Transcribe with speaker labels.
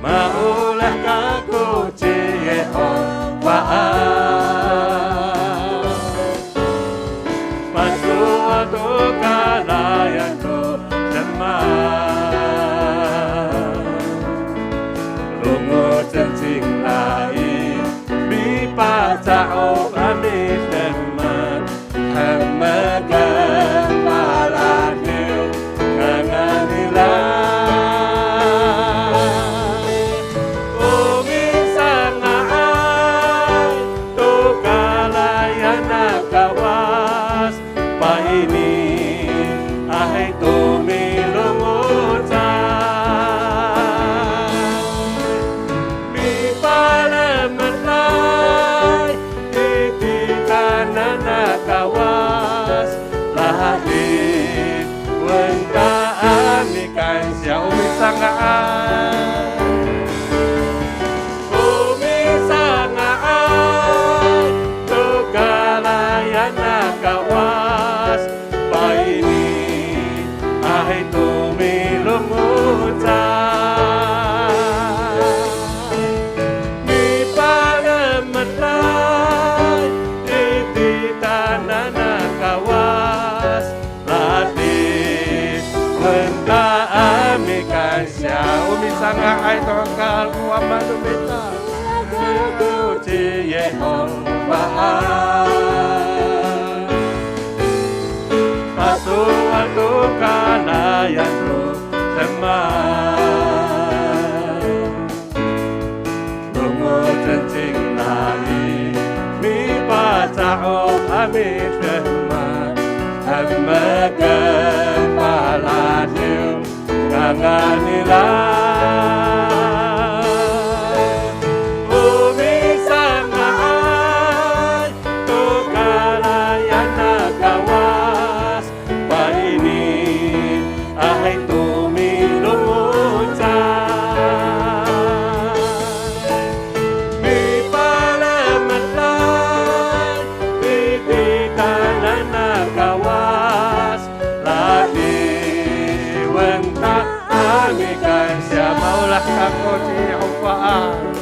Speaker 1: maulah kaku Yehova Pasuatu kalayanku demam Lungo cencing lai Bipa ta'o amis demam Hamagan palanil Nganganilah Sangat ai tokal kuama lumita Tuji Yehova Pasuatu kalayanku teman Lungo cencing lai Mi pata'o amit teman Hamagan palanil Nganganilah Maulah kaku Yehova